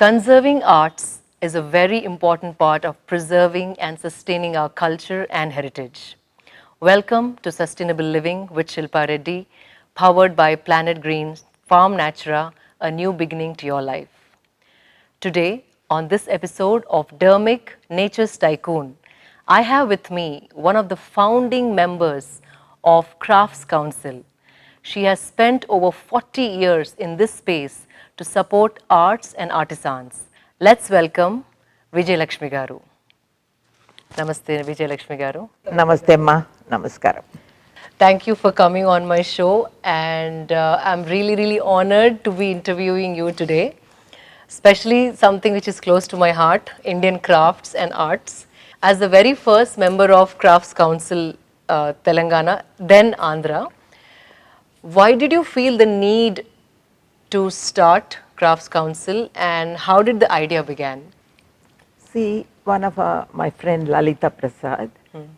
Conserving arts is a very important part of preserving and sustaining our culture and heritage. Welcome to Sustainable Living with Shilpa Reddy, powered by Planet Green Farm Natura, a new beginning to your life. Today, on this episode of Dermiq Nature Tycoon, I have with me one of the founding members of Crafts Council. She has spent over 40 years in this space to support arts and artisans. Let's welcome Vijaya Lakshmi garu. Namaste, Vijaya Lakshmi garu. Namaste, Ma. Namaskaram. Thank you for coming on my show, and I'm really honored to be interviewing you today, especially something which is close to my heart, Indian crafts and arts. As the very first member of Crafts Council Telangana, then Andhra, why did you feel the need to start Crafts Council, and how did the idea begin? See, one of my friend Lalita Prasad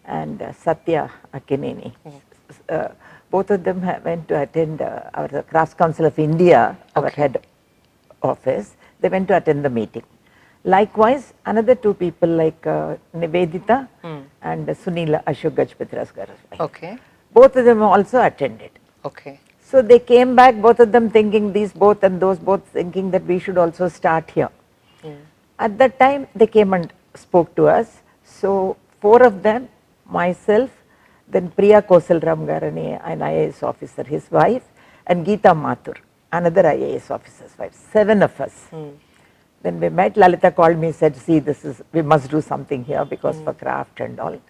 and Satya Akineni, both of them went to attend our Crafts Council of India, our head office. They went to attend the meeting. Likewise, another two people like Nivedita and Sunila Ashok Gajpatra's wife. Okay. Both of them also attended. Okay. So they came back, both of them thinking, these both and those both thinking that we should also start here. At that time, they came and spoke to us. So four of them, myself, then Priya Kosalram Garani, an IAS officer, his wife, and Geeta Mathur, another IAS officer's wife, 7 of us. Then we met, Lalita called me, said, see, we must do something here because for craft and all.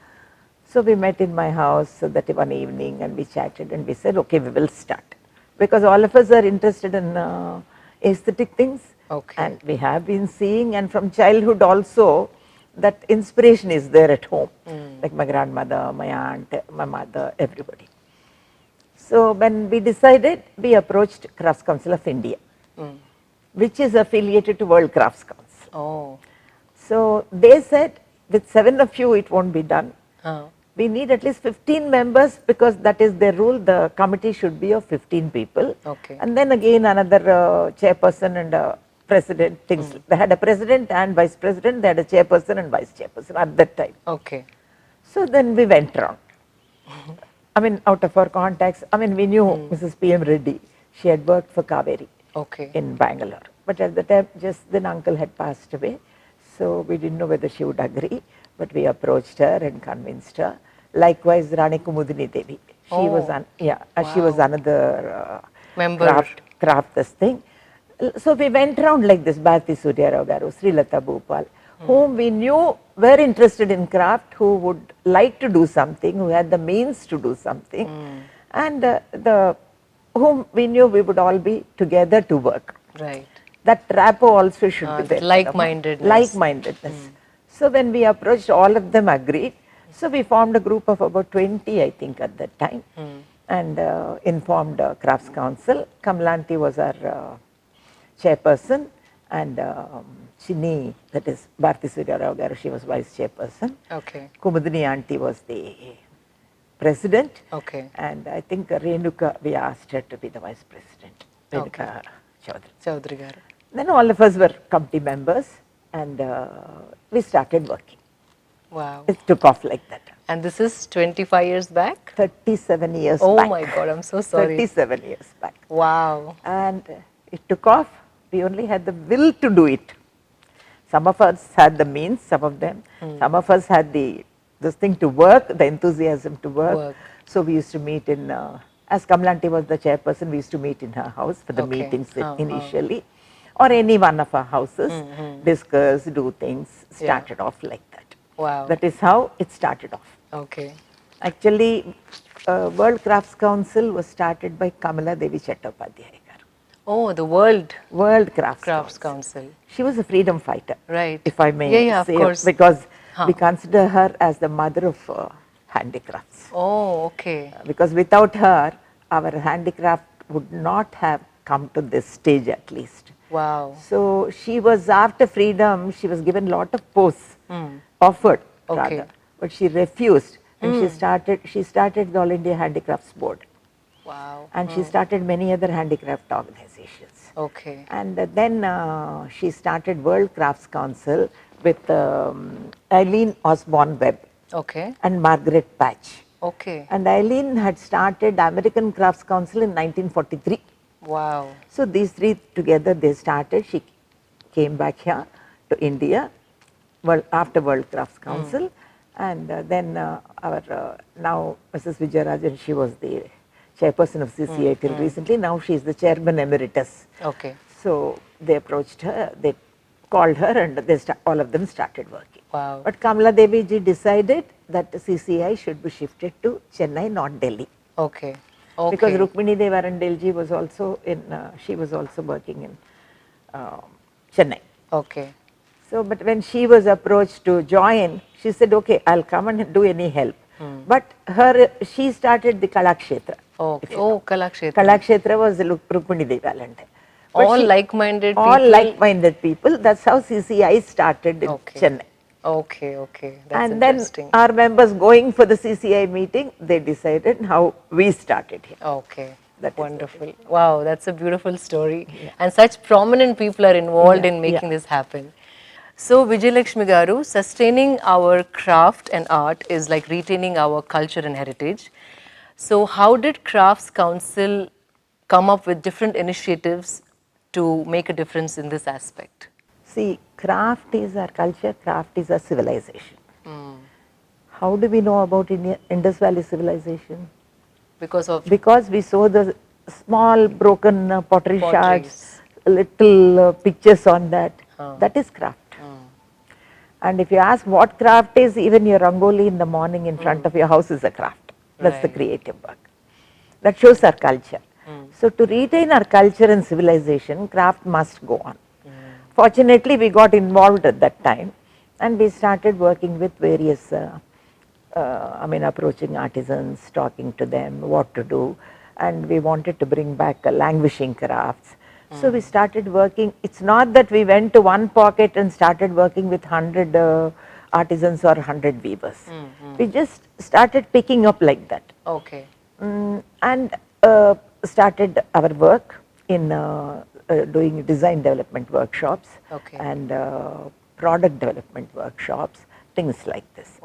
So we met in my house that one evening and we chatted and we said, okay, we will start. Because all of us are interested in aesthetic things. Okay. And we have been seeing, and from childhood also, that inspiration is there at home. Like my grandmother, my aunt, my mother, everybody. So when we decided, we approached Crafts Council of India, which is affiliated to World Crafts Council. Oh. So they said, with 7 of you, it won't be done. We need at least 15 members because that is their rule. The committee should be of 15 people. Okay. And then again another chairperson and a president. Things. They had a president and vice president. They had a chairperson and vice chairperson at that time. Okay. So then we went around. I mean, out of our contacts, I mean, we knew Mrs. P.M. Reddy. She had worked for Kaveri in Bangalore. But at the time, just then uncle had passed away. So we didn't know whether she would agree. But we approached her and convinced her. Likewise, Rani Kumudini Devi. She was she was another member craft this thing. So we went around like this, Bharti Suryarao Garu, Srilata Bhopal, whom we knew were interested in craft, who would like to do something, who had the means to do something, and whom we knew we would all be together to work. Right. That rapport also should be there. Like-mindedness. Like-mindedness. So when we approached, all of them agreed. So we formed a group of about 20, I think, at that time, and informed Crafts Council. Kamaladevi was our chairperson, and Chini, that is Bharti Suryarao Garu, she was vice chairperson. Okay. Kumudini auntie was the president. Okay. And I think Renuka, we asked her to be the vice president. Renuka Chaudhary garu. Then all of us were committee members. And we started working. Wow. It took off like that. And this is 25 years back? 37 years back. Oh my God, I'm so sorry. 37 years back. Wow. And it took off. We only had the will to do it. Some of us had the means, some of them. Some of us had this thing to work, the enthusiasm to work. So we used to meet in, as Kamaladevi was the chairperson, we used to meet in her house for the meetings initially. Or any one of our houses, discuss, do things, started off like that. Wow. That is how it started off. Okay. Actually, World Crafts Council was started by Kamaladevi Chattopadhyay. Oh, the World Crafts Council. She was a freedom fighter. Right. If I may say, of course. Because we consider her as the mother of handicrafts. Oh, okay. Because without her, our handicraft would not have come to this stage at least. Wow. So she was, after freedom, she was given a lot of posts, offered rather, but she refused. And she started the All India Handicrafts Board. Wow. And she started many other handicraft organizations. Okay. And then she started World Crafts Council with Eileen Osborne Webb Okay. and Margaret Patch. Okay. And Eileen had started American Crafts Council in 1943. Wow. So these three together they started. She came back here to India after World Crafts Council, and then our now Mrs. Vijayarajan, she was the chairperson of CCI till recently. Now she is the chairman emeritus. Okay. So they approached her, they called her, and all of them started working. Wow. But Kamaladevi ji decided that CCI should be shifted to Chennai, not Delhi. Okay. Okay. Because Rukmini Devarandel ji was also in, she was also working in Chennai. Okay. So, but when she was approached to join, she said, okay, I'll come and do any help. But she started the Kalakshetra. Oh, Kalakshetra. Kalakshetra was Rukmini Devarandel. All like-minded people. All like-minded people. That's how CCI started in Chennai. Okay, okay. That's and then our members going for the CCI meeting, they decided how we started here. Okay. Wonderful. Wow, that's a beautiful story. Yeah. And such prominent people are involved in making this happen. So, Vijaya Lakshmi garu, sustaining our craft and art is like retaining our culture and heritage. So, how did Crafts Council come up with different initiatives to make a difference in this aspect? See, craft is our culture, craft is our civilization. How do we know about Indus Valley civilization? Because we saw the small broken pottery shards, little pictures on that. That is craft. And if you ask what craft is, even your rangoli in the morning in front of your house is a craft. That's the creative work. That shows our culture. So to retain our culture and civilization, craft must go on. Fortunately, we got involved at that time and we started working with various, approaching artisans, talking to them, what to do, and we wanted to bring back languishing crafts. So we started working. It's not that we went to one pocket and started working with 100 artisans or 100 weavers. We just started picking up like that. Okay. And started our work in doing design development workshops and product development workshops, things like this.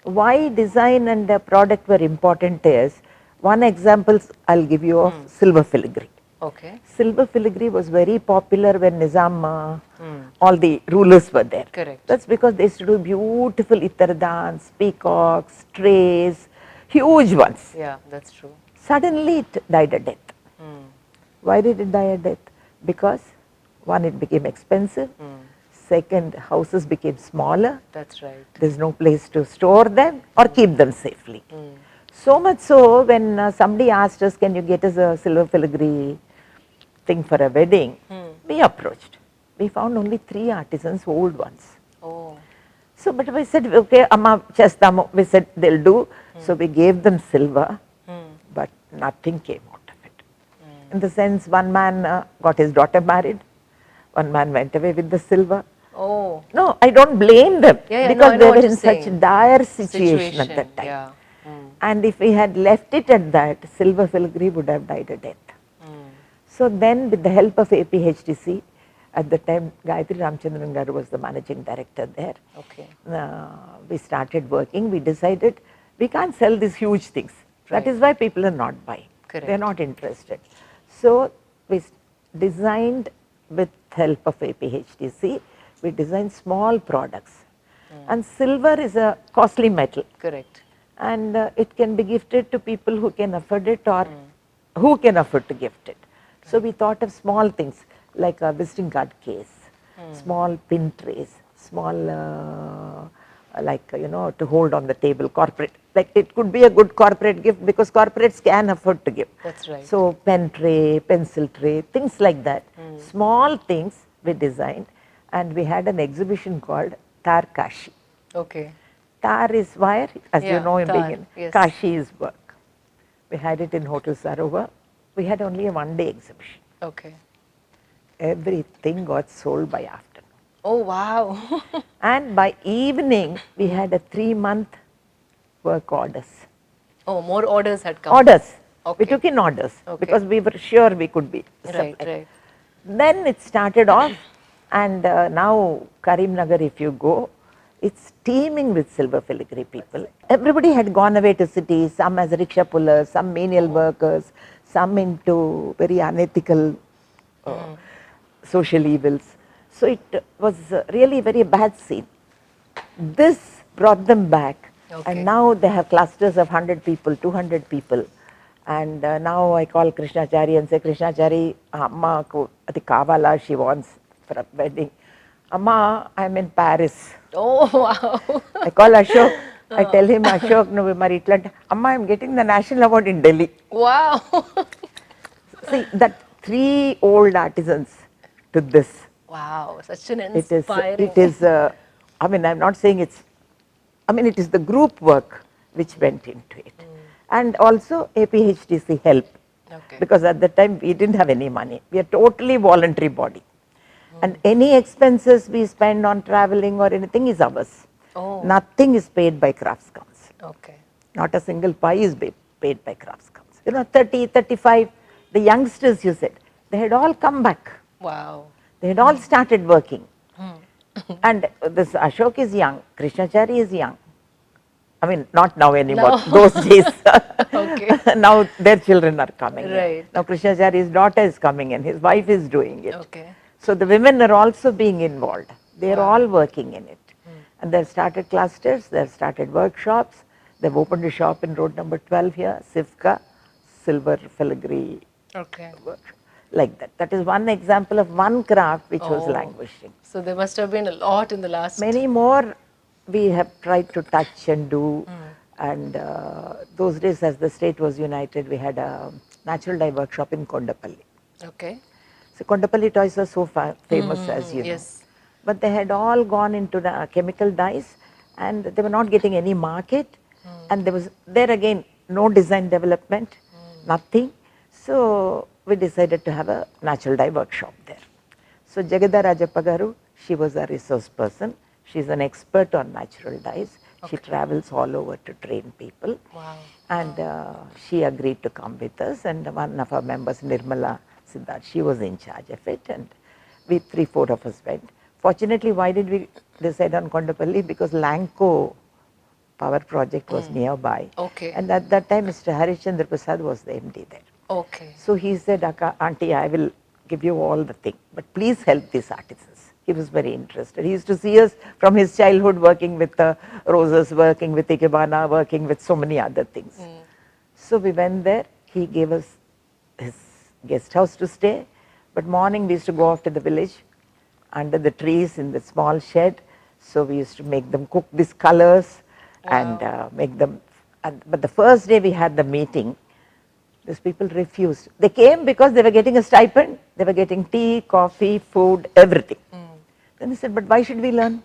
Why design and product were important is, one example I'll give you of silver filigree. Okay. Silver filigree was very popular when Nizam, all the rulers were there. Correct. That's because they used to do beautiful itardans, peacocks, trays, huge ones. Yeah, that's true. Suddenly it died a death. Why did it die a death? Because one, it became expensive. Second, houses became smaller. That's right. There's no place to store them or keep them safely. So much so, when somebody asked us, can you get us a silver filigree thing for a wedding, we approached. We found only 3 artisans, old ones. Oh. So, but we said, okay, Amma Chestamo, we said they'll do. So we gave them silver, but nothing came out of it. In the sense, one man got his daughter married, one man went away with the silver. Oh. No, I don't blame them because they were in such dire situation at that time. Yeah. And if we had left it at that, silver filigree would have died a death. So then, with the help of APHTC, at the time Gayatri Ramchandran Garu was the managing director there. Okay. We started working. We decided we can't sell these huge things. That is why people are not buying. They are not interested. So we designed, with help of APHTC, we designed small products. And silver is a costly metal. Correct. And it can be gifted to people who can afford it or who can afford to gift it. So we thought of small things like a visiting card case, small pin trays, small to hold on the table, corporate. Like it could be a good corporate gift because corporates can afford to give. That's right. So pen tray, pencil tray, things like that. Small things we designed, and we had an exhibition called Tar Kashi. Okay. Tar is wire, as you know in tar, beginning. yes. Kashi is work. We had it in Hotel Sarovar. We had only a one-day exhibition. Okay. Everything got sold by afternoon. Oh, wow. And by evening, we had a 3-month work orders. Oh, more orders had come. Orders. Okay. We took in orders because we were sure we could be supplied. Right. then it started off, and now Karimnagar, if you go, it's teeming with silver filigree people. Everybody had gone away to cities, some as rickshaw pullers, some menial workers, some into very unethical social evils. So it was really very bad scene. This brought them back, and now they have clusters of 100 people, 200 people. And now I call Krishnachari and say, Krishnachari, Amma, ati kavala, she wants for a wedding. Amma, I'm in Paris. Oh, wow. I call Ashok. I tell him, Ashok, no, Amma, I'm getting the national award in Delhi. Wow. See, that 3 old artisans to this. Wow, such an inspiring. It is, I mean, I'm not saying it's, I mean, it is the group work which went into it. And also APHTC help. Okay. Because at that time we didn't have any money. We are totally voluntary body. And any expenses we spend on traveling or anything is ours. Oh. Nothing is paid by Crafts Council. Okay. Not a single pie is paid by Crafts Council. You know, 30, 35, the youngsters, you said, they had all come back. Wow. They had all started working. And this Ashok is young, Krishnachari is young. I mean, not now anymore, those days. Okay. Now their children are coming. Right. Now Krishnachari's daughter is coming in, his wife is doing it. Okay. So the women are also being involved. They are all working in it. And they've started clusters, they've started workshops, they've opened a shop in road number 12 here, Sivka, silver filigree workshop, like that. That is one example of one craft which was languishing. So there must have been a lot in the last. Many more we have tried to touch and do. And those days, as the state was united, we had a natural dye workshop in Kondapalli. Okay. So Kondapalli toys are so famous, as you know. Yes. But they had all gone into the chemical dyes, and they were not getting any market. And there was there again no design development, nothing. So we decided to have a natural dye workshop there. So Jagada Rajappa Garu, she was a resource person. She's an expert on natural dyes. She travels all over to train people. Wow. And she agreed to come with us. And one of our members, Nirmala Siddharth, she was in charge of it. And we 3-4 of us went. Fortunately, why did we decide on Kondapalli? Because Lanco power project was nearby. Okay. And at that time, Mr. Harishchandra Prasad was the MD there. Okay. So he said, Auntie, I will give you all the thing, but please help these artisans. He was very interested. He used to see us from his childhood working with the roses, working with Ikebana, working with so many other things. So we went there. He gave us his guest house to stay. But morning we used to go off to the village under the trees in the small shed. So we used to make them cook these colors and make them. But the first day we had the meeting, these people refused. They came because they were getting a stipend. They were getting tea, coffee, food, everything. Then they said, but why should we learn?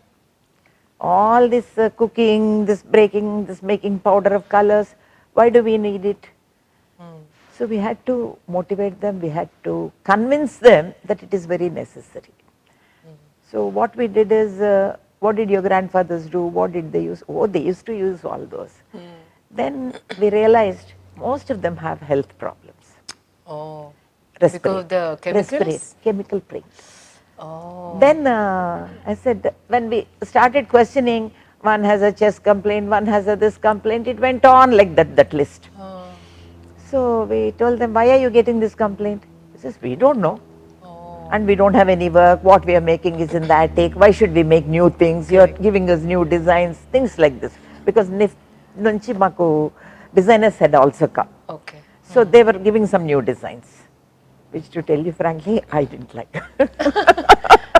All this cooking, this breaking, this making powder of colors, why do we need it? So we had to motivate them, we had to convince them that it is very necessary. So what we did is, what did your grandfathers do? What did they use? Oh, they used to use all those. Then we realized most of them have health problems. Oh. Respiratory. Because of the chemicals? Chemical prints. Oh. Then I said, when we started questioning, one has a chest complaint, one has a this complaint, it went on like that list. So we told them, why are you getting this complaint? He says, we don't know. And we don't have any work, what we are making is in the attic, why should we make new things, you are giving us new designs, things like this. Because Nunchi Maku designers had also come. Okay. So they were giving some new designs, which to tell you frankly, I didn't like.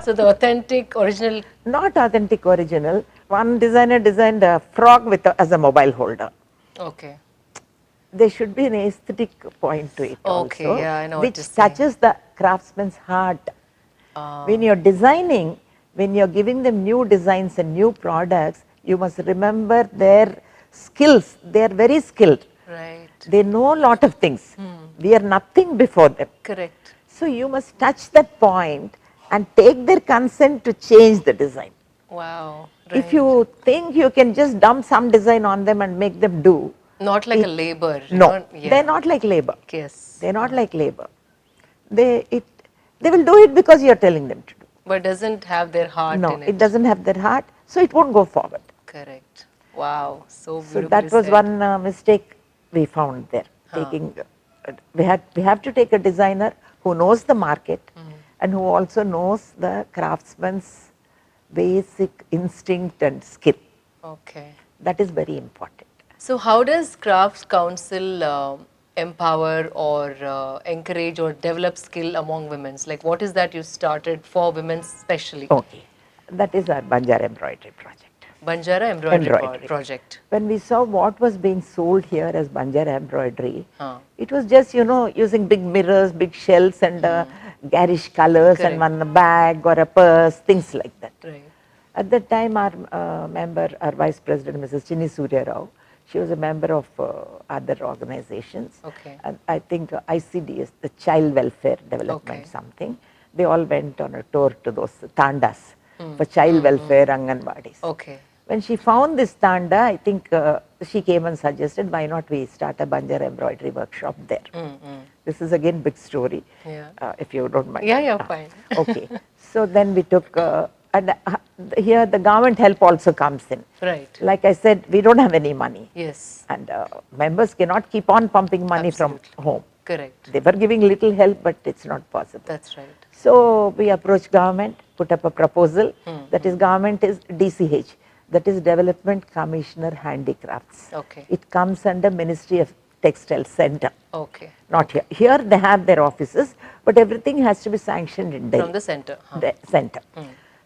So the authentic, original? Not authentic original. One designer designed a frog with as a mobile holder. Okay. There should be an aesthetic point to it Okay, also, yeah, I know which what you're saying. touches the craftsman's heart. When you're designing, when you're giving them new designs and new products, you must remember their skills. They are very skilled. Right. They know a lot of things. We are nothing before them. Correct. So you must touch that point and take their consent to change the design. Wow. Right. If you think you can just dump some design on them and make them do. Not like a labor. No, they're not like labor. Yes. They're not like labor. They They will do it because you are telling them to do. But doesn't have their heart No, in it it. doesn't have their heart, so it won't go forward. Correct. Wow, so So beautifully that was said. one mistake we found there. Taking, we have to take a designer who knows the market and who also knows the craftsman's basic instinct and skill. Okay. That is very important. So how does Crafts Council empower or encourage or develop skill among women? Like what is that you started for women especially? Okay, that is our Banjara embroidery project. Banjara Embroidery. project. When we saw what was being sold here as Banjara embroidery, Huh. it was just, using big mirrors, big shells and garish colors and Correct. one bag or a purse, things like that. Right. At that time, our member, our vice president, Mrs. Chinni Surya Rao, she was a member of other organizations. Okay. And I think ICDS, the Child Welfare Development Okay. something, they all went on a tour to those tandas for child welfare Anganwadis. Okay. When she found this tanda, I think she came and suggested, why not we start a Banjara embroidery workshop there. This is again big story, Yeah. if you don't mind. Yeah, fine. Okay. So then we took, and here the government help also comes in. Right. Like I said, we don't have any money. Yes. And members cannot keep on pumping money Absolutely. from home. Correct. They were giving little help, but it's not possible. That's right. So we approached government, put up a proposal. That is, government is DCH, that is Development Commissioner Handicrafts. Okay. It comes under Ministry of Textile Center. Okay. Not here. Here they have their offices, but everything has to be sanctioned in Delhi. From the center. The center.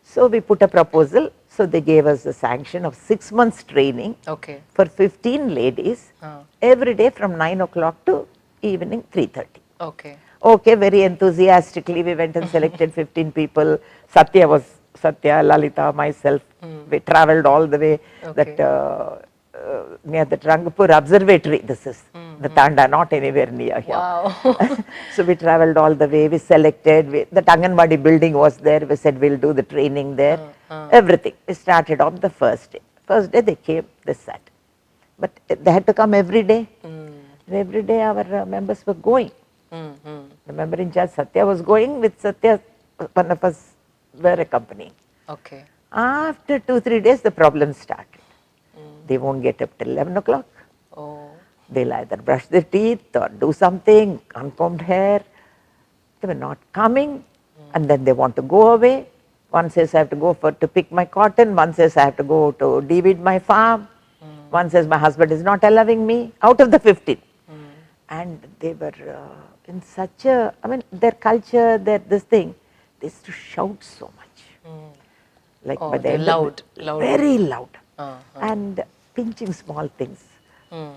So we put a proposal. So they gave us a sanction of 6 months training Okay. for 15 ladies every day from 9 o'clock to evening 3:30. Okay. Okay, very enthusiastically we went and selected 15 people. Satya, Lalita, myself. We travelled all the way that near the Rangpur Observatory. This is the Tanda, not anywhere near here. Wow. So we travelled all the way. We selected. The Anganwadi building was there. We said we'll do the training there. Everything. We started on the first day. First day they came. They sat, but they had to come every day. Every day our members were going. The member in charge, Satya, was going. With Satya, one of us were accompanying. Okay. After 2-3 days, the problem started. They won't get up till 11 o'clock. Oh. They'll either brush their teeth or do something, uncombed hair. They were not coming, and then they want to go away. One says, I have to go to pick my cotton. One says, I have to go to de-weed my farm. One says, my husband is not allowing me. Out of the 15. And they were in such a, their culture, this thing, they used to shout so much. Like Oh, by the they're end loud, of loud. very loud. And pinching small things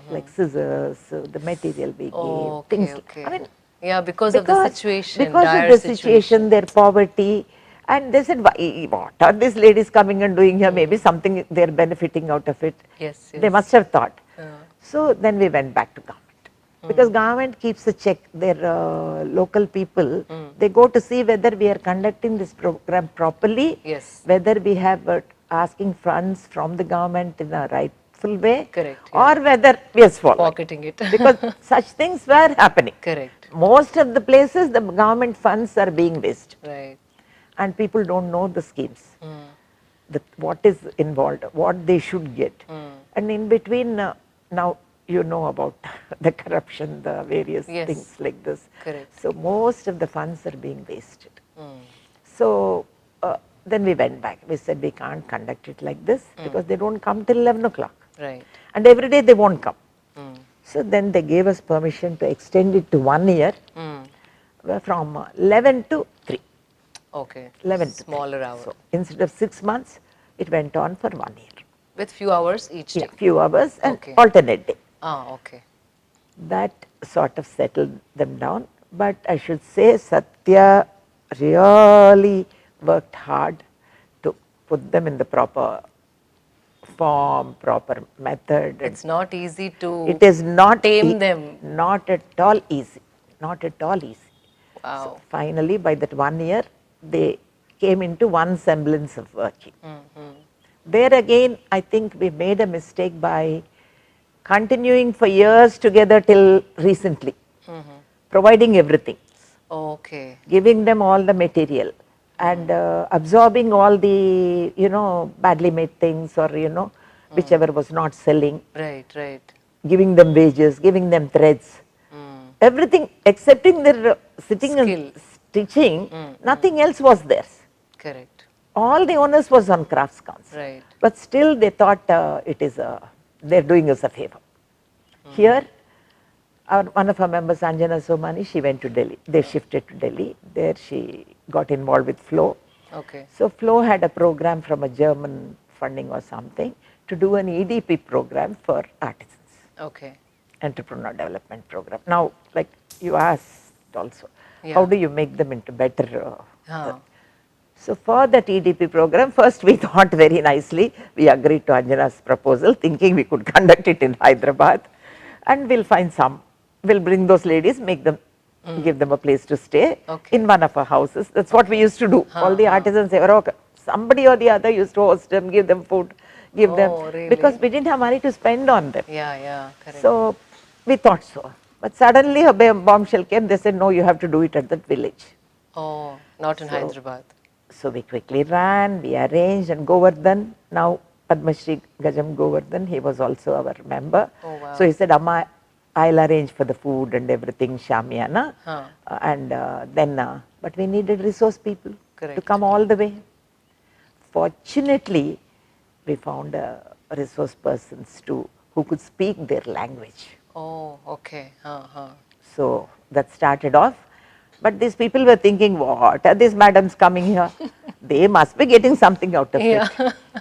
like scissors, the material we gave, things. Okay. Yeah, because of the situation, because dire of the situation, their poverty, and they said, what are these ladies coming and doing here? Maybe something they are benefiting out of it. Yes. They must have thought. So then we went back to government. Because government keeps a check, their local people, they go to see whether we are conducting this program properly, Yes. whether we have asking funds from the government in a rightful way, Correct, or whether we are following. Pocketing it. Because such things were happening. Correct. Most of the places, the government funds are being wasted. Right. And people don't know the schemes, what is involved, what they should get. And in between, now you know about the corruption, the various things like this. Correct. So most of the funds are being wasted. So then we went back. We said we can't conduct it like this because they don't come till 11 o'clock. Right. And every day they won't come. So then they gave us permission to extend it to 1 year from 11 to 3. Okay. 11 to Smaller 3. hour. So instead of 6 months, it went on for 1 year. With few hours each day. Few hours and alternate day. Okay. That sort of settled them down. But I should say Satya really worked hard to put them in the proper form, proper method. It's not easy to It is not tame them. Not at all easy. Not at all easy. Wow. So finally, by that 1 year, they came into one semblance of working. There again, I think we made a mistake by continuing for years together till recently, providing everything. Okay. giving them all the material and absorbing all the, badly made things or, whichever was not selling, Right, right. giving them wages, giving them threads, Mm. everything excepting their sitting and Skill. stitching, nothing else was theirs. Correct. All the onus was on crafts council, Right. but still they thought they're doing us a favor. Here, one of our members, Anjana Somani, she went to Delhi. They shifted to Delhi. There she got involved with Flow. Okay. So Flow had a program from a German funding or something to do an EDP program for artisans, Okay. entrepreneur development program. Now, like you asked also, Yeah. how do you make them into better? Huh. So for that EDP program, first we thought very nicely, we agreed to Anjana's proposal, thinking we could conduct it in Hyderabad, and we'll find we'll bring those ladies, make them, give them a place to stay Okay. in one of our houses. That's what we used to do. All the artisans, they were okay. Somebody or the other used to host them, give them food, give them, Really? because we didn't have money to spend on them. Yeah, yeah, correct. So we thought so. But suddenly a bombshell came, they said, no, you have to do it at that village. Oh, not in So- Hyderabad. So we quickly ran, we arranged, and Govardhan, now Padma Shri Gajam Govardhan, he was also our member. Oh, wow. So he said, Amma, I'll arrange for the food and everything, Shamyana. Huh. But we needed resource people to Correct. come all the way. Fortunately, we found resource persons too who could speak their language. Oh, okay. So that started off. But these people were thinking, what are these madams coming here? They must be getting something out of Yeah.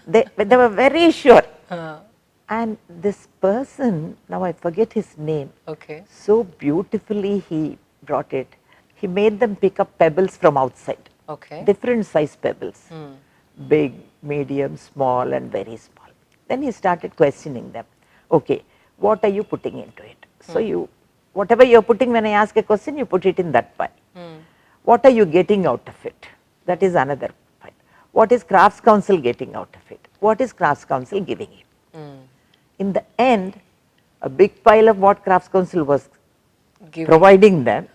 it. They were very sure. Huh. And this person, now I forget his name, Okay. so beautifully he brought it. He made them pick up pebbles from outside, Okay. different size pebbles, big, medium, small, and very small. Then he started questioning them. Okay, what are you putting into it? So whatever you're putting, when I ask a question, you put it in that pile. What are you getting out of it? That is another pile. What is Crafts Council getting out of it? What is Crafts Council giving you? In the end, a big pile of what Crafts Council was providing them,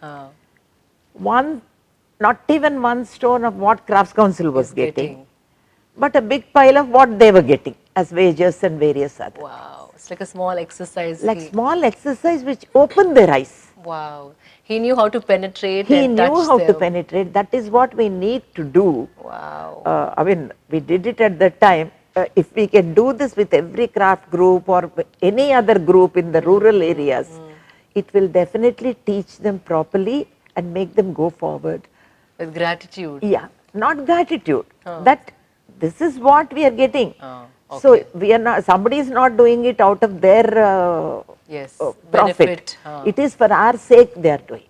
not even one stone of what Crafts Council was getting, but a big pile of what they were getting as wages and various other. Wow. It's like a small exercise. Like small exercise which opened their eyes. Wow. He knew how to penetrate He and knew touch how them. to penetrate. That is what we need to do. Wow. I mean, we did it at that time. If we can do this with every craft group or any other group in the rural areas, it will definitely teach them properly and make them go forward. With gratitude. Yeah, not gratitude. That this is what we are getting. Okay. So we are not. Somebody is not doing it out of their Yes. profit. Benefit. It is for our sake they are doing.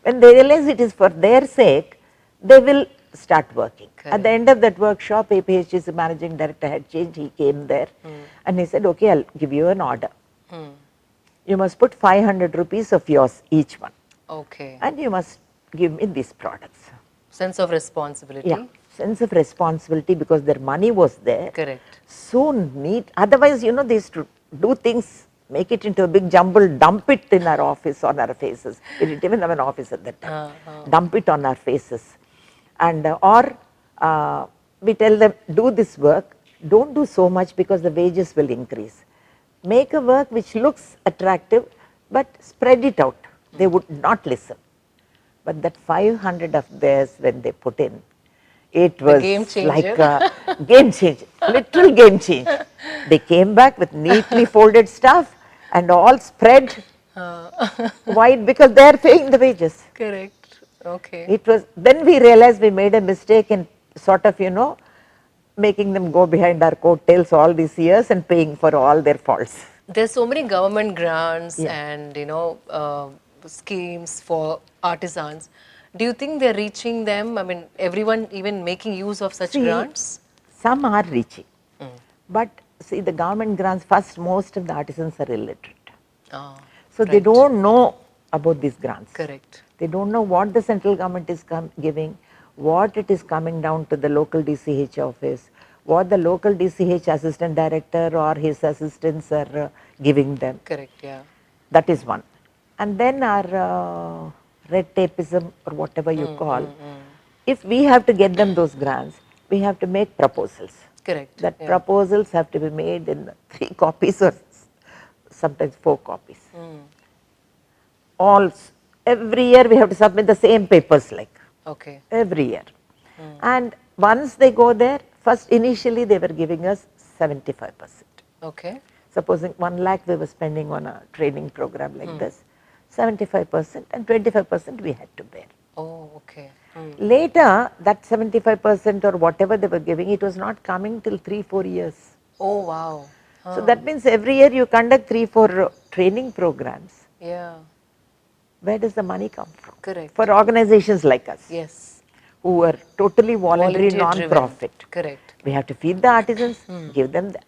When they realize it is for their sake, they will start working. At the end of that workshop, APH's managing director had changed. He came there and he said, okay, I'll give you an order. You must put 500 rupees of yours, each one. Okay. And you must give me these products. Sense of responsibility. Yeah, sense of responsibility because their money was there. Correct. So neat. Otherwise, they used to do things, make it into a big jumble, dump it in our office on our faces. We didn't even have an office at that time. Dump it on our faces. And we tell them, do this work. Don't do so much because the wages will increase. Make a work which looks attractive, but spread it out. They would not listen. But that 500 of theirs, when they put in, it was game changer. like a game changer, literal game changer. They came back with neatly folded stuff and all spread wide because they are paying the wages. Correct. Okay. It was, then we realized we made a mistake in sort of, making them go behind our coattails all these years and paying for all their faults. There's so many government grants Yeah. and schemes for artisans. Do you think they're reaching them? I mean, everyone even making use of such grants? Some are reaching. But see, the government grants, first, most of the artisans are illiterate. Oh, So they don't know about these grants. correct. They don't know what the central government is giving, what it is coming down to the local DCH office, what the local DCH assistant director or his assistants are giving them. Correct, yeah. That is one. And then our red tapeism or whatever you call, if we have to get them those grants, we have to make proposals. Correct. That Yeah. proposals have to be made in 3 copies or sometimes 4 copies. All, every year we have to submit the same papers like, Okay. every year. And once they go there, first initially they were giving us 75%. Okay. Supposing 1 lakh we were spending on a training program like this, 75% and 25% we had to bear. Oh, okay. Later, that 75% or whatever they were giving, it was not coming till 3-4 years. Oh, wow. So that means every year you conduct 3-4 training programs. Yeah. Where does the money come from? Correct. For organizations like us, Yes. who are totally voluntary, Volunteer driven. non-profit. Correct. We have to feed the artisans, give them the,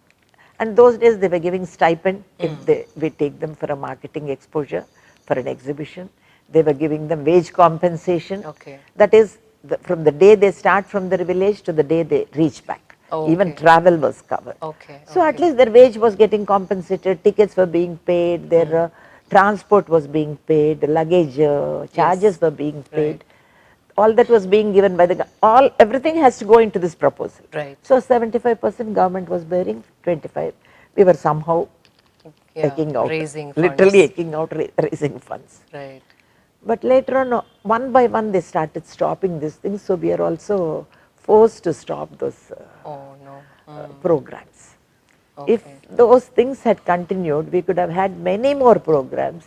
and those days they were giving stipend if we take them for a marketing exposure, for an exhibition. They were giving them wage compensation. Okay. That is, from the day they start from their village to the day they reach back. Oh, Even okay. travel was covered. Okay. So at least their wage was getting compensated, tickets were being paid, their transport was being paid, luggage charges were being paid. Right. All that was being given by the everything has to go into this proposal. Right. So 75% government was bearing, 25 we were somehow taking out, raising literally funds. taking out, raising funds. Right. But later on, one by one they started stopping these things, so we are also forced to stop those Oh, no. programs. Okay. If those things had continued, we could have had many more programs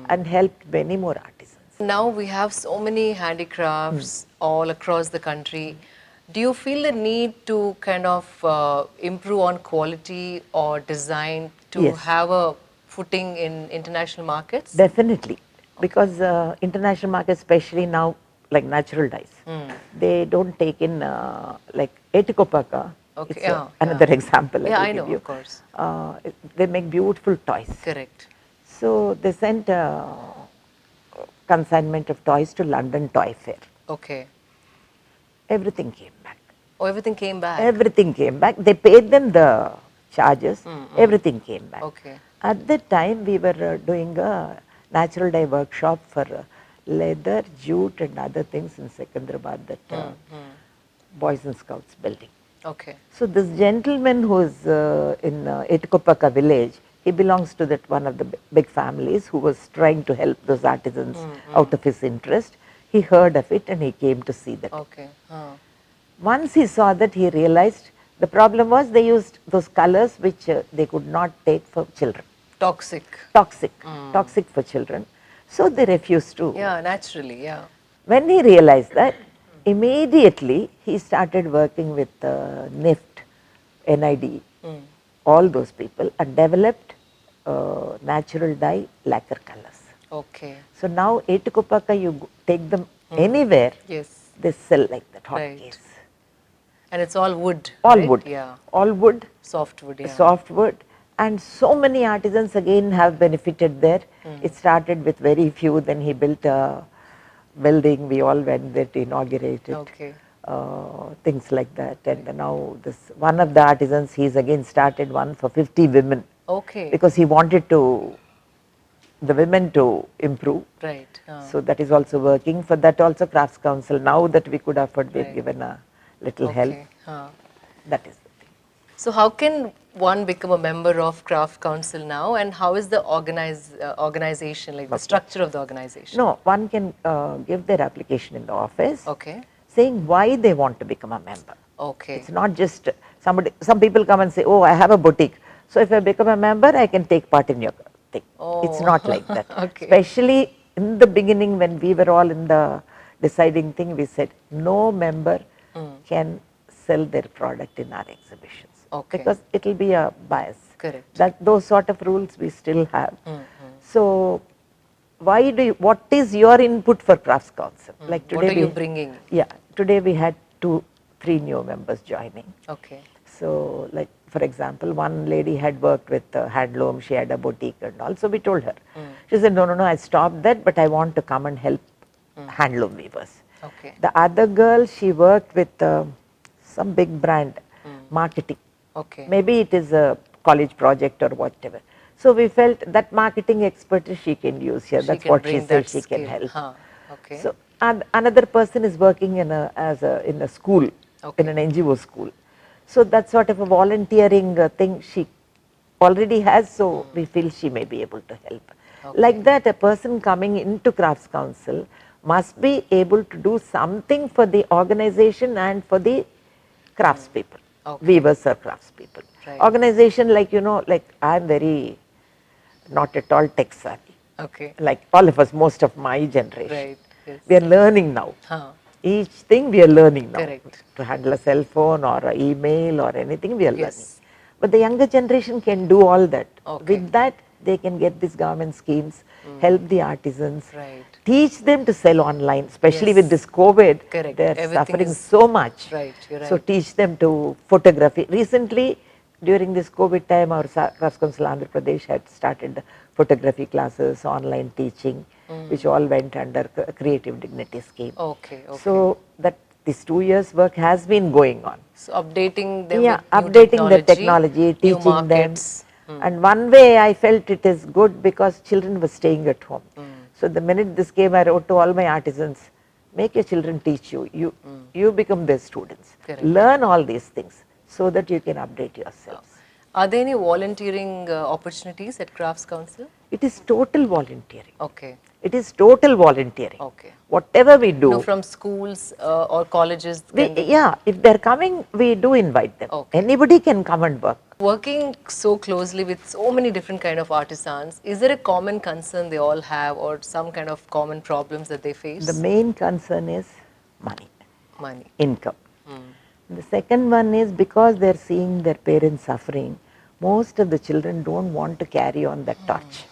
and helped many more artisans. Now we have so many handicrafts all across the country. Do you feel the need to kind of improve on quality or design to Yes. have a footing in international markets? Definitely, because international markets, especially now, like natural dyes, they don't take in like Etikopaka. Okay, It's yeah, another yeah. example Yeah, I I will know, give you. of course. They make beautiful toys. Correct. So they sent consignment of toys to London Toy Fair. Okay. Everything came back. Oh, everything came back. Everything came back. They paid them the charges. Everything came back. Okay. At that time, we were doing a natural dye workshop for leather, jute, and other things in Secunderabad, that Boys and Scouts building. Okay. So this gentleman who is in Etikopaka village, he belongs to that one of the big families who was trying to help those artisans out of his interest. He heard of it and he came to see that. Okay. Once he saw that, he realized the problem was they used those colors which they could not take for children. Toxic. Toxic for children. So they refused to. Yeah, naturally, yeah. When he realized that, immediately he started working with NIFT, NID, all those people, and developed natural dye lacquer colors. Okay. So now Etikopaka, you take them anywhere, Yes. they sell like that, Right. hotcakes. And it's all wood. All right? wood. Yeah. All wood. Soft wood, yeah. Soft wood, and so many artisans again have benefited there. It started with very few, then he built a building, we all went there to inaugurate it. Okay. Things like that, and now this one of the artisans, he's again started one for 50 women. Okay. Because he wanted the women to improve. Right. So that is also working. For that also Crafts Council, now that we could afford, we have Right. given a little help. Okay. That is the thing. So how can one become a member of Craft Council now, and how is the organization, like the structure of the organization? No, one can give their application in the office, Okay. saying why they want to become a member. Okay. It's not just somebody, some people come and say, oh, I have a boutique, so if I become a member, I can take part in your thing. It's Oh. not like that. Okay. Especially in the beginning when we were all in the deciding thing, we said no member can sell their product in our exhibitions. Okay. Because it will be a bias. Correct. Those sort of rules we still have. So why do you, what is your input for Crafts Council? Like today, What are you bringing? Yeah, today we had 2-3 new members joining. Okay. So like for example, one lady had worked with handloom, she had a boutique and all, so we told her. She said, no, I stopped that, but I want to come and help handloom weavers. Okay. The other girl, she worked with some big brand, marketing. Okay. Maybe it is a college project or whatever. So we felt that marketing expertise she can use here. She That's can what she bring said that she can skill. help. Huh. Okay. So another person is working in in a school, in Okay. an NGO school. So that sort of a volunteering thing she already has, so we feel she may be able to help. Okay. Like that, a person coming into Crafts Council must be able to do something for the organization and for the crafts people, Okay. weavers or crafts people. Right. Organization, like, like I'm very not at all tech savvy, Okay. like all of us, most of my generation. Right. Yes. We are learning now. Huh. Each thing we are learning now. Correct. To handle a cell phone or an email or anything, we are learning. Yes. But the younger generation can do all that. Okay. With that, they can get these government schemes, help the artisans, Right. teach them to sell online, especially with Yes. this COVID, Correct. they are Everything suffering is so much. right. You're So right. teach them to photography. Recently, during this COVID time, our Crafts Council Andhra Pradesh had started photography classes, online teaching, which all went under Creative Dignity scheme. Okay. Okay. So that this 2 years work has been going on. So updating them Yeah, with new updating the technology, technology, new teaching them. markets. And one way I felt it is good because children were staying at home. So the minute this came, I wrote to all my artisans, make your children teach you. You become their students. Correct. Learn all these things so that you can update yourselves. Are there any volunteering opportunities at Crafts Council? It is total volunteering. Okay. It is total volunteering. Okay. Whatever we do, No, from schools or colleges, can they? yeah, if they're coming, we do invite them. Okay. Anybody can come and work. Working so closely with so many different kind of artisans, is there a common concern they all have or some kind of common problems that they face? The main concern is money, Money. income. The second one is because they're seeing their parents suffering, most of the children don't want to carry on that torch.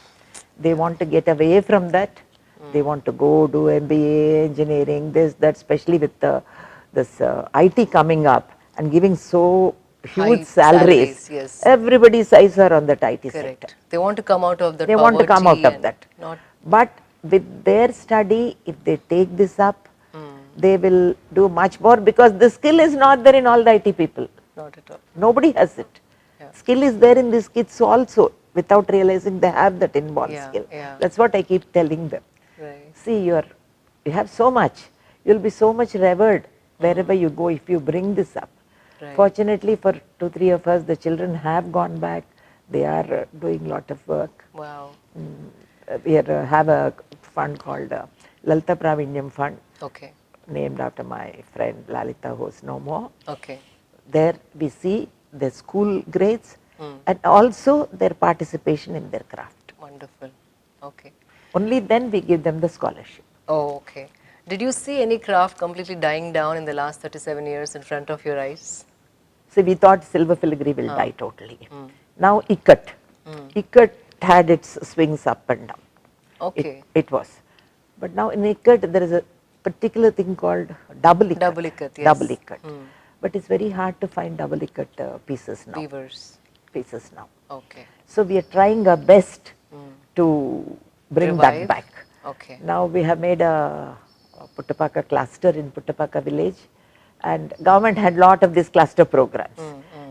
They want to get away from that. They want to go do MBA, engineering, this, that, especially with this IT coming up and giving so huge High salaries. yes. Everybody's eyes are on that IT sector. Correct. They want to come out of that They poverty. want to come out of and that. Not. But with their study, if they take this up, they will do much more because the skill is not there in all the IT people. Not at all. Nobody has it. Yeah. Skill is there in these kids also without realizing they have that inborn skill. Yeah. That's what I keep telling them. Right. See, you have so much. You'll be so much revered wherever you go if you bring this up. Right. Fortunately for 2-3 of us, the children have gone back. They are doing a lot of work. Wow. We have a fund called Lalita Pravinyam Fund, Okay. named after my friend Lalita, who is no more. Okay. There we see the school grades and also their participation in their craft. Wonderful. Okay. Only then we give them the scholarship. Oh, okay. Did you see any craft completely dying down in the last 37 years in front of your eyes? So we thought silver filigree will die totally. Now ikat. Ikat had its swings up and down. Okay. It was. But now in ikat there is a particular thing called double ikat. Double ikat, yes. Double ikat. But it's very hard to find double ikat pieces now. Weavers. Pieces now. Okay. So we are trying our best to bring that Revive? back. Okay. Now we have made a Puttapaka cluster in Puttapaka village, and government had lot of these cluster programs,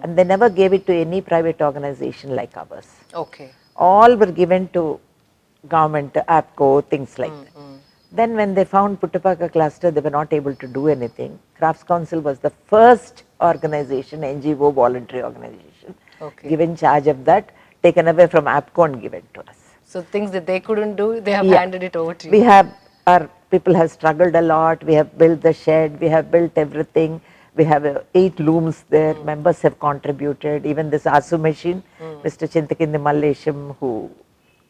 and they never gave it to any private organization like ours. Okay. All were given to government, APCO, things like that. Then when they found Puttapaka cluster, they were not able to do anything. Crafts Council was the first organization, NGO voluntary organization, Okay. given charge of that, taken away from APCO and given to us. So things that they couldn't do, they have Yeah. handed it over to you. We have, our people have struggled a lot. We have built the shed, we have built everything. We have 8 looms there. Members have contributed. Even this ASU machine, Mr. Chintakindi Mallesham, who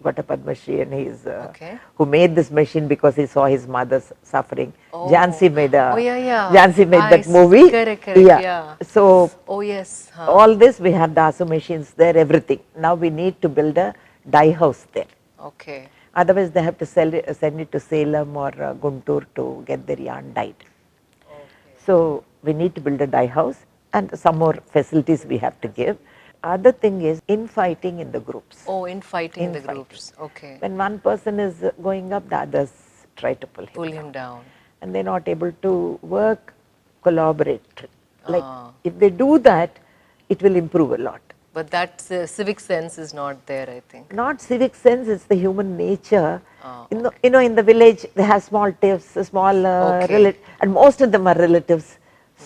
got a Padma Shri, and he's Okay. who made this machine because he saw his mother suffering. Oh. Jhansi made Oh, yeah. Jhansi made that I movie. correct, yeah. So Oh, yes. Huh. all this, we have the ASU machines there, everything. Now we need to build a dye house there. Okay. Otherwise, they have to send it to Salem or Guntur to get their yarn dyed. So we need to build a dye house and some more facilities we have to give. Other thing is infighting in the groups. Oh, in fighting the Infighting. groups. Okay. When one person is going up, the others try to pull Pull him him down. down. And they're not able to work, collaborate. Like Ah. if they do that, it will improve a lot. But that civic sense is not there, I think. Not civic sense, it's the human nature. Oh, In the, okay. you know, in the village, they have small tiffs, small Okay. and most of them are relatives.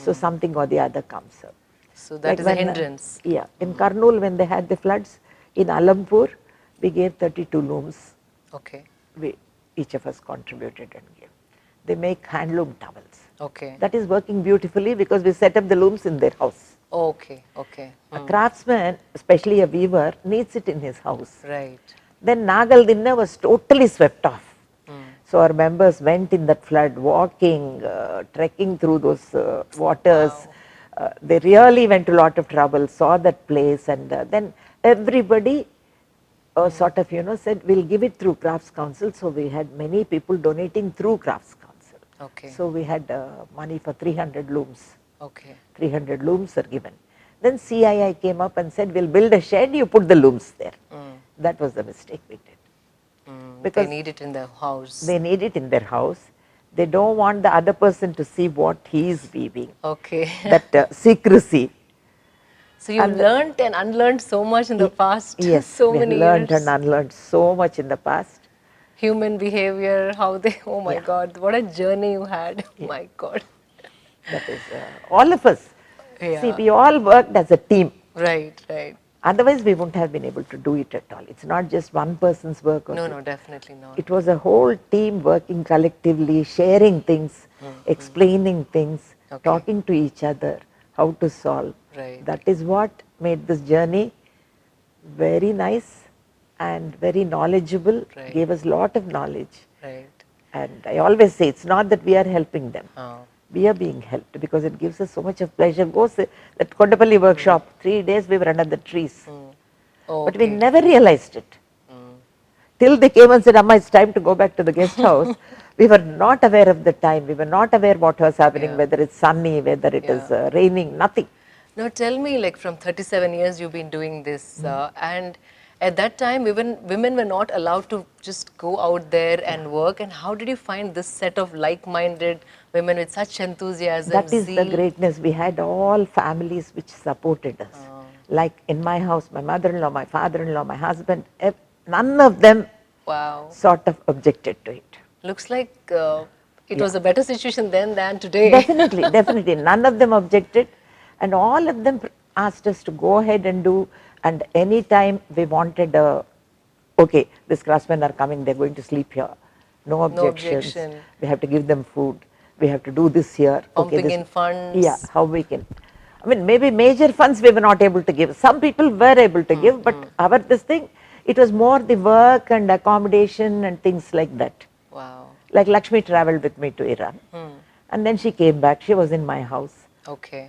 So something or the other comes up. So that Like is a when, hindrance. yeah, in Kurnool when they had the floods, in Alampur, we gave 32 looms. Okay. We, each of us contributed and gave. They make handloom towels. Okay. That is working beautifully because we set up the looms in their house. Okay. Okay. A craftsman, especially a weaver, needs it in his house. Right. Then Nagal Dinna was totally swept off. So our members went in that flood, walking, trekking through those waters. Wow. They really went to a lot of trouble, saw that place, and then everybody sort of, you know, said, we'll give it through Crafts Council. So we had many people donating through Crafts Council. Okay. So we had money for 300 looms. Okay. 300 looms are given. Then CII came up and said, we'll build a shed, you put the looms there. That was the mistake we did. Because they need it in their house. They need it in their house. They don't want the other person to see what he is weaving. Okay. That secrecy. So you learned and unlearned so much in the past. Yes, So we have many learned years. and unlearned so much in the past. Human behavior, how they, oh my Yeah. God, what a journey you had. Oh my God. That is, all of us. See, Yeah. we all worked as a team. Right, right. Otherwise, we wouldn't have been able to do it at all. It's not just one person's work. Or No, two. no, definitely not. It was a whole team working collectively, sharing things, explaining things, Okay. talking to each other, how to solve. Right. That is what made this journey very nice and very knowledgeable, Right. gave us a lot of knowledge. Right. And I always say, it's not that we are helping them. Oh. We are being helped because it gives us so much of pleasure. Go say, that Kondapalli workshop, 3 days we were under the trees. Oh, But we okay. never realized it. Till they came and said, Amma, it's time to go back to the guest house. We were not aware of the time. We were not aware what was happening, Yeah. whether it's sunny, whether it is Yeah. raining, nothing. Now tell me, like from 37 years you've been doing this, and at that time women were not allowed to just go out there and work. And how did you find this set of like-minded women with such enthusiasm, That is the zeal? greatness. We had all families which supported us. Like in my house, my mother-in-law, my father-in-law, my husband, none of them Wow. sort of objected to it. Looks like it was a better situation then than today. Definitely, definitely. None of them objected, and all of them asked us to go ahead and do. And anytime we wanted, okay, these craftsmen are coming, they're going to sleep here. No objections. objection. We have to give them food. We have to do this here. Pumping this, in funds. Yeah, how we can. I mean, maybe major funds we were not able to give. Some people were able to give, but our this thing, it was more the work and accommodation and things like that. Wow. Like Lakshmi traveled with me to Iran, and then she came back. She was in my house. Okay.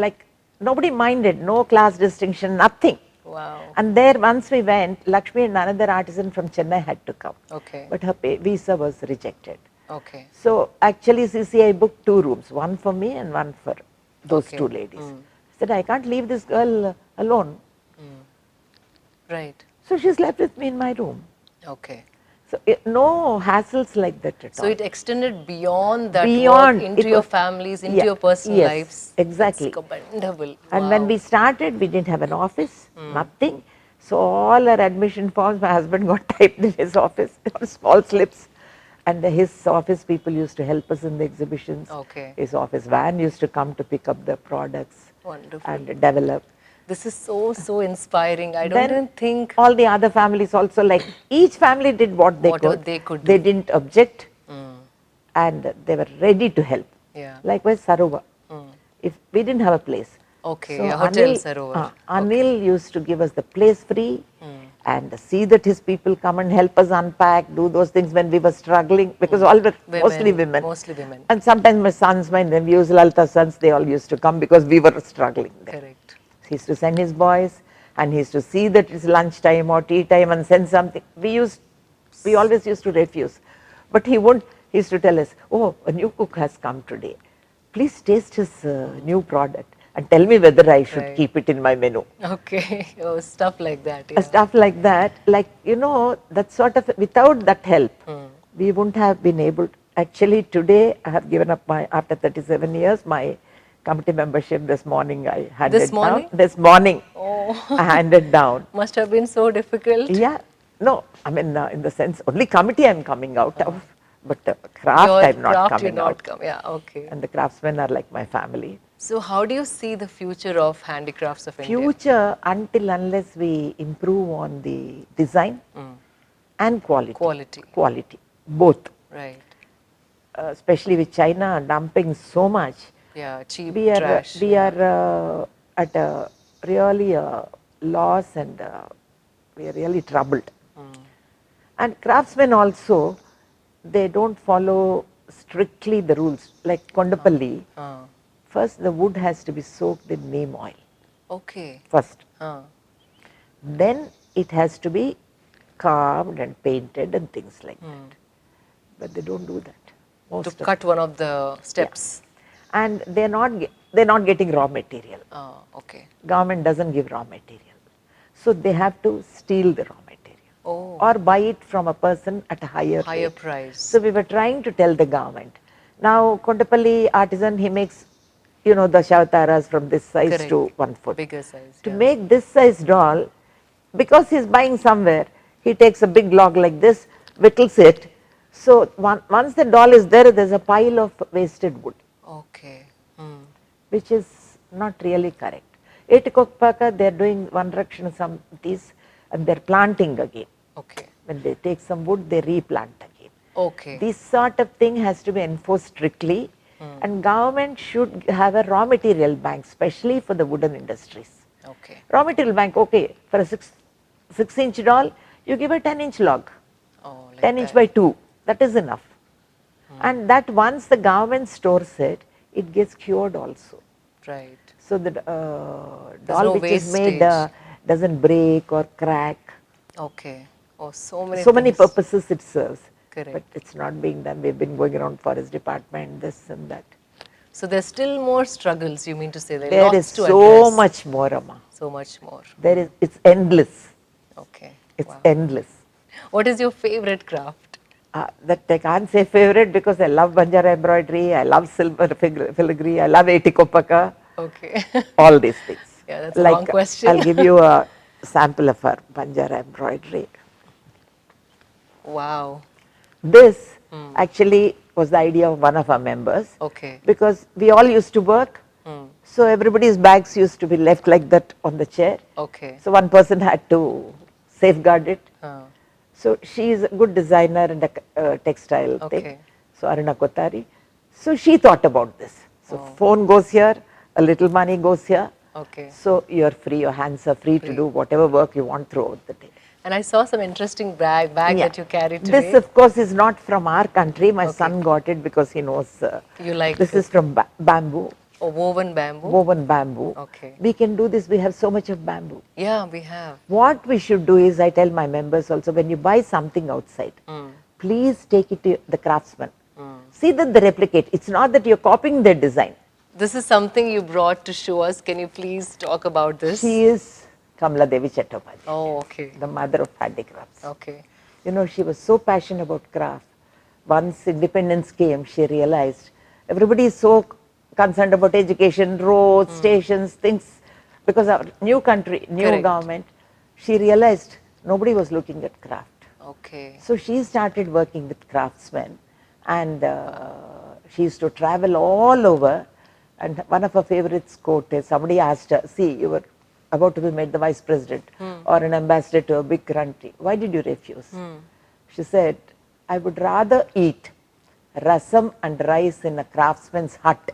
Like nobody minded, no class distinction, nothing. Wow. And there, once we went, Lakshmi and another artisan from Chennai had to come, Okay. but her visa was rejected. Okay. So actually, CCI booked 2 rooms, one for me and one for those Okay. 2 ladies. I said, I can't leave this girl alone. Right. So she slept with me in my room. Okay. So no hassles like that at So all. it extended beyond that Beyond, work into it your was- families, into yeah, your personal yes, lives. exactly. It's commendable. And Wow. when we started, we didn't have an office, nothing. So all our admission forms, my husband got typed in his office on small slips. And his office people used to help us in the exhibitions. Okay. His office van used to come to pick up the products Wonderful. and develop. This is so inspiring. I don't Then even think all the other families also, like each family did what they Whatever could. they could They do. didn't object and they were ready to help. Yeah. Likewise, Sarovar. If we didn't have a place. Okay, a hotel, Sarovar. Anil used to give us the place free and see that his people come and help us unpack, do those things when we were struggling, because all were mostly women. Mostly women. And sometimes my sons, my nephews, Lalita's sons, they all used to come because we were struggling there. Correct. He used to send his boys and he used to see that it's lunchtime or tea time and send something. We always used to refuse. But he used to tell us, oh, a new cook has come today. Please taste his new product and tell me whether I should Right. keep it in my menu. Okay. Oh, stuff like that. Yeah. Stuff like that, like, that sort of, without that help, we wouldn't have been able to. Actually, today I have given up after 37 years, my committee membership this morning I This handed down. morning? This morning I Oh, handed down. must have been so difficult. Yeah, no, I mean in the sense only committee I'm coming out of, but craft Your I'm not craft, you're coming out. not come. Yeah, okay. And the craftsmen are like my family. So, how do you see the future of handicrafts of India? Future, until unless we improve on the design and quality, Quality, both, right? especially with China dumping so much, Yeah, cheap we are trash. we Yeah. are at a really loss, and we are really troubled. And craftsmen also, they don't follow strictly the rules. Like Kondapalli, Uh, first the wood has to be soaked in neem oil okay. first. Uh, Then it has to be carved and painted and things like that. But they don't do that. to Most of cut them. one of the Yeah. steps. And they're not getting raw material. Okay. Government doesn't give raw material. So they have to steal the raw material Oh, or buy it from a person at a higher higher rate. price. So we were trying to tell the government. Now Kondapalli artisan, he makes, the Shavataras from this size Correct. to 1 foot. Bigger size. To Yeah. make this size doll, because he's buying somewhere, he takes a big log like this, whittles it. So once the doll is there, there's a pile of wasted wood, Okay. which is not really correct. Etikokpaka, they're doing one direction some these, and they're planting again. Okay. When they take some wood, they replant again. Okay. This sort of thing has to be enforced strictly, and government should have a raw material bank, especially for the wooden industries. Okay. Raw material bank, okay, for a 6-inch doll, you give a 10-inch log, Oh, like 10-inch that. by 2, that is enough. And that once the government stores it, it gets cured also. Right. So the There's doll no which is made wastage. doesn't break or crack. Okay. Oh, so many So many things. purposes it serves. But Correct. it's not being done. We've been going around forest department, this and that. So there's still more struggles, you mean to say? There are There is lots to so address. much more, Amma. So much more. It's endless. Okay. It's Wow. endless. What is your favorite craft? That I can't say favorite because I love Banjara embroidery, I love silver filigree, I love Etikopaka, Okay. all these things. Yeah, that's a long Like question. I'll give you a sample of our Banjara embroidery. Wow. This actually was the idea of one of our members, Okay. because we all used to work, so everybody's bags used to be left like that on the chair. Okay. So one person had to safeguard it. Uh, So she is a good designer and a textile thing. Okay. So Aruna Kotari. So she thought about this. So phone goes here, a little money goes here. okay. So you're free, your hands are free to Free. do whatever work you want throughout the day. And I saw some interesting bag that you carry today. This of course is not from our country. My Okay. son got it because he knows. You like this is from bamboo, Oh, woven bamboo? woven bamboo. Okay. We can do this. We have so much of bamboo. Yeah, we have. What we should do is, I tell my members also, when you buy something outside, please take it to the craftsman. See that they replicate. It's not that you're copying their design. This is something you brought to show us. Can you please talk about this? She is Kamaladevi Chattopadhyay, Oh, okay. the mother of handicrafts. Okay. She was so passionate about craft. Once independence came, she realized everybody is so concerned about education, roads, stations, things, because our new country, new Correct. government, she realized nobody was looking at craft. Okay. So she started working with craftsmen, and she used to travel all over. And one of her favorites quote is, somebody asked her, see, you were about to be made the vice president or an ambassador to a big country. Why did you refuse? She said, I would rather eat rasam and rice in a craftsman's hut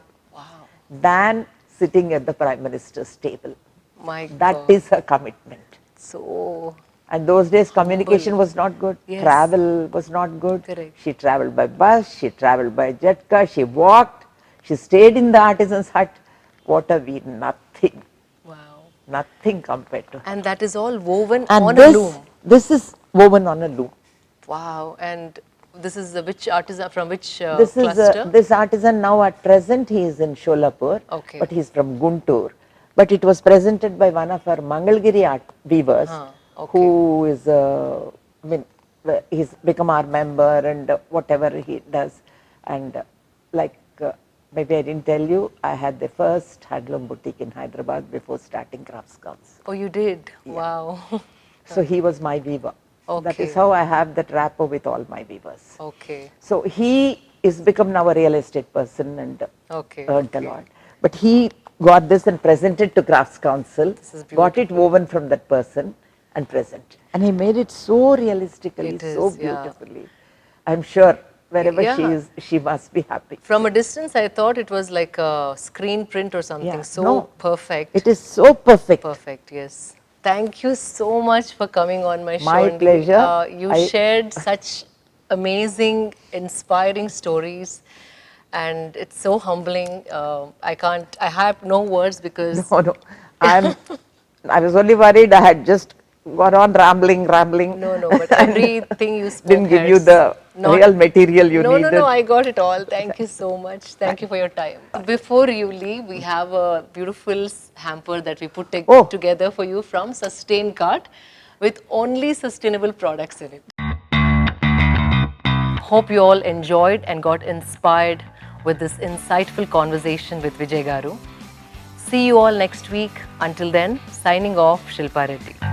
than sitting at the prime minister's table. My That God. is her commitment. So, And those days communication was not good, Yes. travel was not good. Correct. She traveled by bus, she traveled by jet car, she walked, she stayed in the artisan's hut. What are we? Nothing. wow. Nothing compared to her. And that is all woven And on this, a loom. this is woven on a loom. Wow. And this is which artisan, from which This cluster? is this artisan now at present he is in Sholapur, Okay. but he is from Guntur. But it was presented by one of our Mangalgiri art weavers, okay. who is he's become our member, and whatever he does, and Maybe I didn't tell you, I had the first handloom boutique in Hyderabad before starting Crafts Council. Oh, you did? Wow. So he was my weaver. That is Okay. how I have that rapport with all my weavers. Okay. So he is become now a real estate person and Okay. earned a Okay. lot. But he got this and presented to Crafts Council, This is got it beautiful. woven from that person and present. And he made it so realistically, It so is, yeah. beautifully. I'm sure wherever she Yeah. is, she must be happy. From a distance, I thought it was like a screen print or something. Yeah, So no, perfect. it is so perfect. Perfect, yes. Thank you so much for coming on my show, My Andy. pleasure. You shared such amazing, inspiring stories, and it's so humbling. I have no words because No, no. I was only worried I had just gone on rambling no, no, but and everything you spoke didn't give you has the not. real material you No, no, no, needed. I got it all. Thank you so much. Thank you for your time. Before you leave, we have a beautiful hamper that we put Oh, together for you from Sustain Cart with only sustainable products in it. Hope you all enjoyed and got inspired with this insightful conversation with Vijay Garu. See you all next week. Until then, signing off, Shilpa Reddy.